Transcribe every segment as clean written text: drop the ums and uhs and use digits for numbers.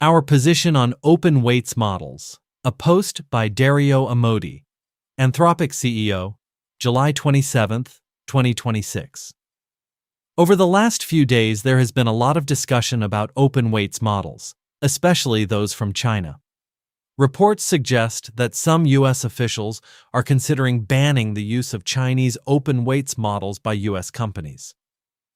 Our position on open weights models. A post by Dario Amodei, Anthropic CEO, July 27, 2026. Over the last few days, there has been a lot of discussion about open weights models, especially those from China. Reports suggest that some U.S. officials are considering banning the use of Chinese open weights models by U.S. companies.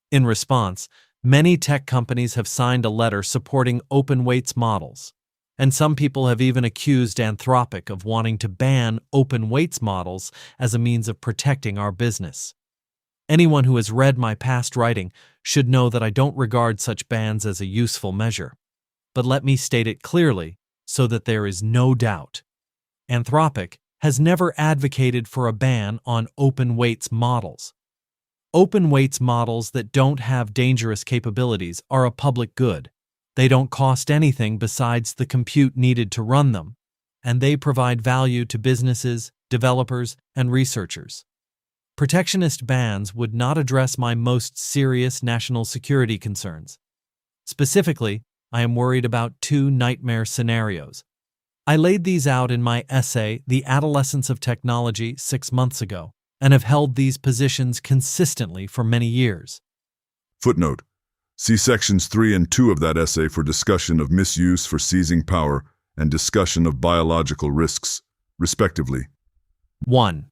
In response, many tech companies have signed a letter supporting open weights models, and some people have even accused Anthropic of wanting to ban open weights models as a means of protecting our business. Anyone who has read my past writing should know that I don't regard such bans as a useful measure. But let me state it clearly so that there is no doubt. Anthropic has never advocated for a ban on open weights models. Open weights models that don't have dangerous capabilities are a public good. They don't cost anything besides the compute needed to run them, and they provide value to businesses, developers, and researchers. Protectionist bans would not address my most serious national security concerns. Specifically, I am worried about two nightmare scenarios. I laid these out in my essay, The Adolescence of Technology, 6 months ago, and have held these positions consistently for many years. Footnote: see sections 3 and 2 of that essay for discussion of misuse for seizing power and discussion of biological risks, respectively. 1.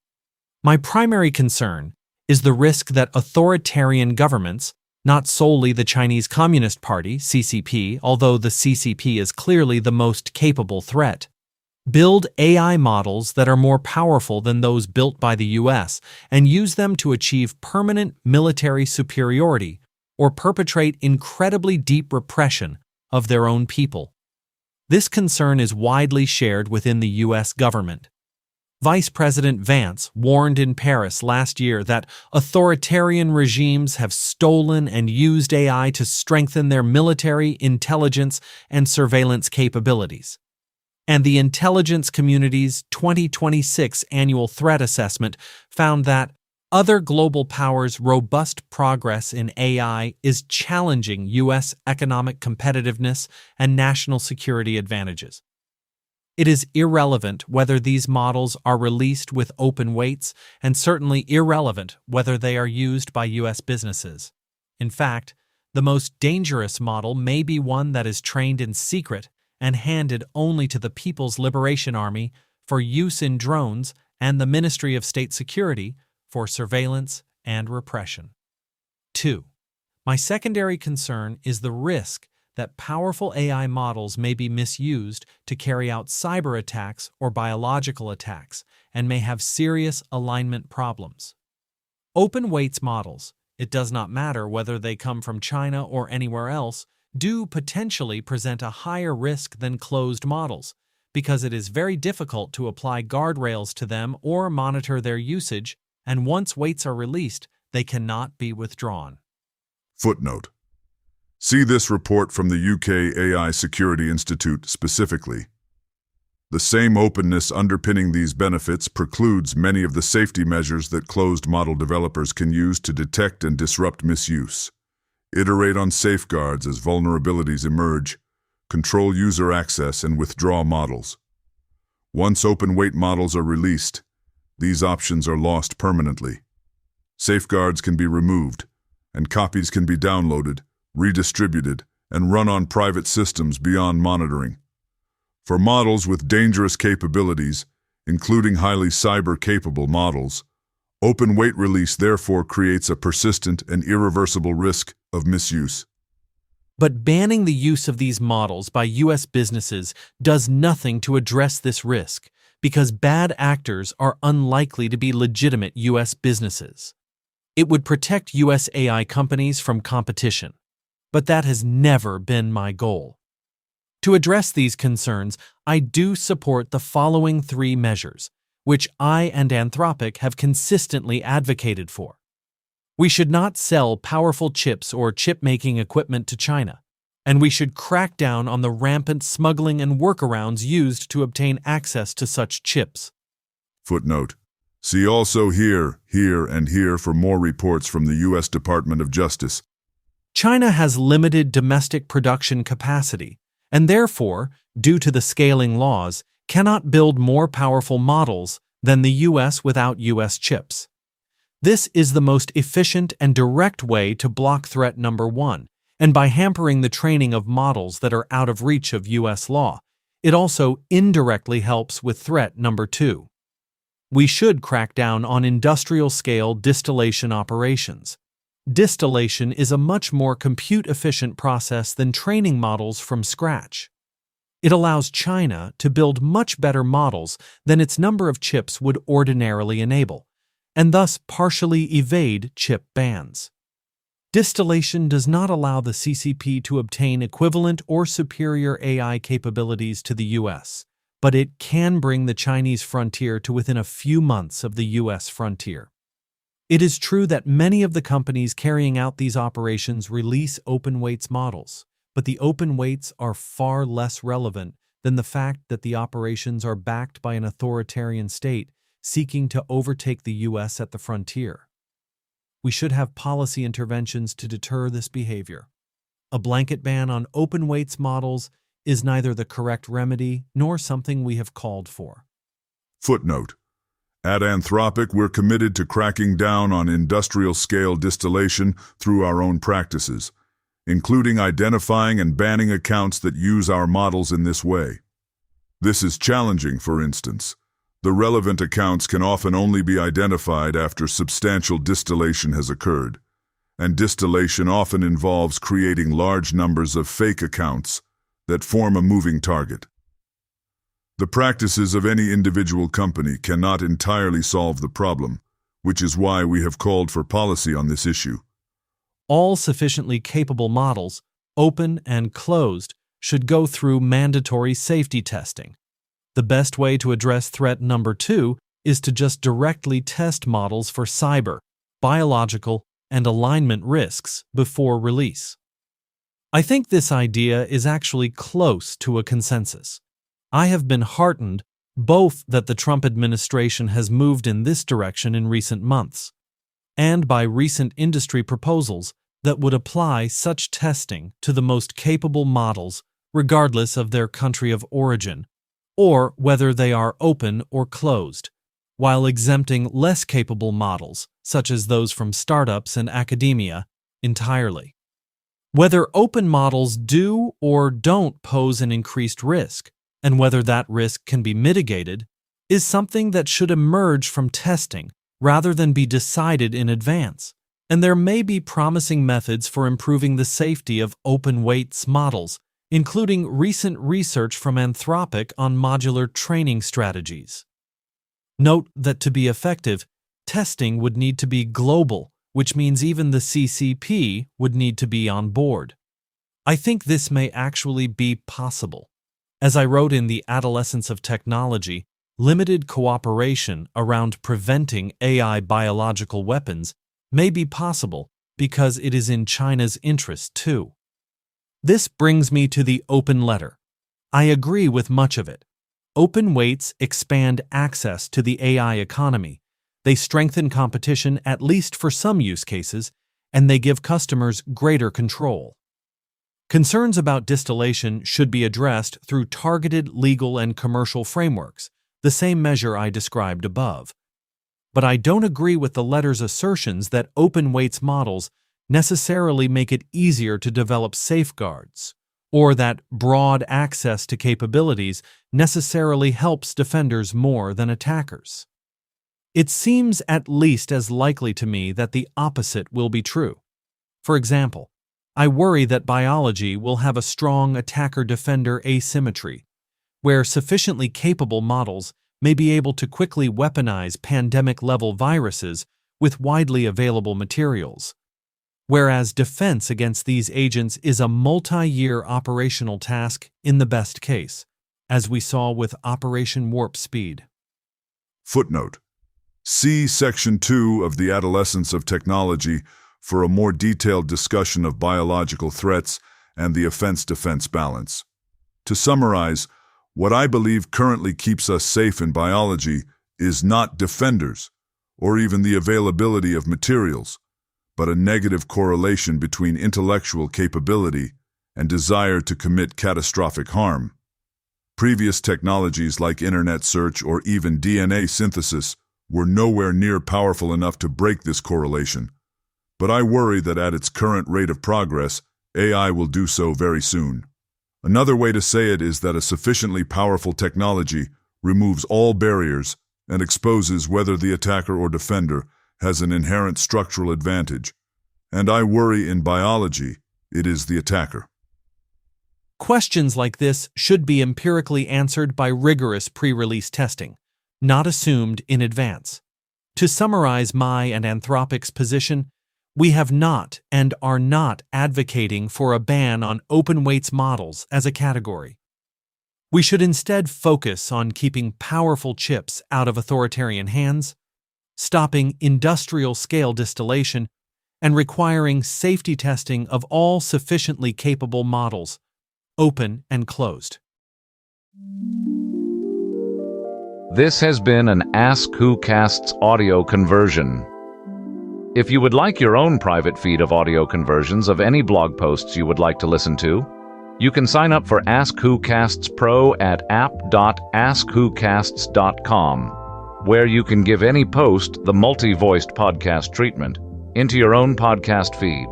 My primary concern is the risk that authoritarian governments, not solely the Chinese Communist Party, CCP, although the CCP is clearly the most capable threat, build AI models that are more powerful than those built by the US and use them to achieve permanent military superiority or perpetrate incredibly deep repression of their own people. This concern is widely shared within the US government. Vice President Vance warned in Paris last year that authoritarian regimes have stolen and used AI to strengthen their military, intelligence, and surveillance capabilities. And the intelligence community's 2026 annual threat assessment found that other global powers' robust progress in AI is challenging U.S. economic competitiveness and national security advantages. It is irrelevant whether these models are released with open weights, and certainly irrelevant whether they are used by U.S. businesses. In fact, the most dangerous model may be one that is trained in secret and handed only to the People's Liberation Army for use in drones and the Ministry of State Security for surveillance and repression. 2. My secondary concern is the risk that powerful AI models may be misused to carry out cyber attacks or biological attacks and may have serious alignment problems. Open weights models, it does not matter whether they come from China or anywhere else, do potentially present a higher risk than closed models because it is very difficult to apply guardrails to them or monitor their usage, and once weights are released, they cannot be withdrawn. Footnote: see this report from the UK AI Security Institute specifically. The same openness underpinning these benefits precludes many of the safety measures that closed model developers can use to detect and disrupt misuse. Iterate on safeguards as vulnerabilities emerge, control user access, and withdraw models. Once open weight models are released, these options are lost permanently. Safeguards can be removed, and copies can be downloaded, redistributed, and run on private systems beyond monitoring. For models with dangerous capabilities, including highly cyber-capable models, open weight release therefore creates a persistent and irreversible risk of misuse. But banning the use of these models by U.S. businesses does nothing to address this risk, because bad actors are unlikely to be legitimate U.S. businesses. It would protect U.S. AI companies from competition, but that has never been my goal. To address these concerns, I do support the following 3 measures, which I and Anthropic have consistently advocated for. We should not sell powerful chips or chip-making equipment to China, and we should crack down on the rampant smuggling and workarounds used to obtain access to such chips. Footnote: see also here, and here for more reports from the U.S. Department of Justice. China has limited domestic production capacity, and therefore, due to the scaling laws, cannot build more powerful models than the US without US chips. This is the most efficient and direct way to block threat number 1, and by hampering the training of models that are out of reach of US law, it also indirectly helps with threat number 2. We should crack down on industrial-scale distillation operations. Distillation is a much more compute-efficient process than training models from scratch. It allows China to build much better models than its number of chips would ordinarily enable, and thus partially evade chip bans. Distillation does not allow the CCP to obtain equivalent or superior AI capabilities to the US, but it can bring the Chinese frontier to within a few months of the US frontier. It is true that many of the companies carrying out these operations release open weights models, but the open weights are far less relevant than the fact that the operations are backed by an authoritarian state seeking to overtake the US at the frontier. We should have policy interventions to deter this behavior. A blanket ban on open weights models is neither the correct remedy nor something we have called for. Footnote. At Anthropic, we're committed to cracking down on industrial-scale distillation through our own practices, including identifying and banning accounts that use our models in this way. This is challenging, for instance. The relevant accounts can often only be identified after substantial distillation has occurred, and distillation often involves creating large numbers of fake accounts that form a moving target. The practices of any individual company cannot entirely solve the problem, which is why we have called for policy on this issue. All sufficiently capable models, open and closed, should go through mandatory safety testing. The best way to address threat number 2 is to just directly test models for cyber, biological, and alignment risks before release. I think this idea is actually close to a consensus. I have been heartened both that the Trump administration has moved in this direction in recent months, and by recent industry proposals that would apply such testing to the most capable models regardless of their country of origin, or whether they are open or closed, while exempting less capable models, such as those from startups and academia, entirely. Whether open models do or don't pose an increased risk, and whether that risk can be mitigated, is something that should emerge from testing rather than be decided in advance, and there may be promising methods for improving the safety of open weights models, including recent research from Anthropic on modular training strategies. Note that to be effective, testing would need to be global, which means even the CCP would need to be on board. I think this may actually be possible. As I wrote in The Adolescence of Technology, limited cooperation around preventing AI biological weapons may be possible because it is in China's interest too. This brings me to the open letter. I agree with much of it. Open weights expand access to the AI economy. They strengthen competition, at least for some use cases, and they give customers greater control. Concerns about distillation should be addressed through targeted legal and commercial frameworks, the same measure I described above. But I don't agree with the letter's assertions that open weights models necessarily make it easier to develop safeguards, or that broad access to capabilities necessarily helps defenders more than attackers. It seems at least as likely to me that the opposite will be true. For example, I worry that biology will have a strong attacker-defender asymmetry, where sufficiently capable models may be able to quickly weaponize pandemic-level viruses with widely available materials, whereas defense against these agents is a multi-year operational task in the best case, as we saw with Operation Warp Speed. Footnote. See Section 2 of The Adolescence of Technology for a more detailed discussion of biological threats and the offense-defense balance. To summarize, what I believe currently keeps us safe in biology is not defenders, or even the availability of materials, but a negative correlation between intellectual capability and desire to commit catastrophic harm. Previous technologies like internet search or even DNA synthesis were nowhere near powerful enough to break this correlation. But I worry that at its current rate of progress, AI will do so very soon. Another way to say it is that a sufficiently powerful technology removes all barriers and exposes whether the attacker or defender has an inherent structural advantage. And I worry in biology, it is the attacker. Questions like this should be empirically answered by rigorous pre-release testing, not assumed in advance. To summarize my and Anthropic's position, we have not and are not advocating for a ban on open-weights models as a category. We should instead focus on keeping powerful chips out of authoritarian hands, stopping industrial-scale distillation, and requiring safety testing of all sufficiently capable models, open and closed. This has been an Ask Who Casts audio conversion. If you would like your own private feed of audio conversions of any blog posts you would like to listen to, you can sign up for Ask Who Casts Pro at app.askwhocasts.com, where you can give any post the multi-voiced podcast treatment into your own podcast feed.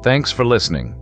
Thanks for listening.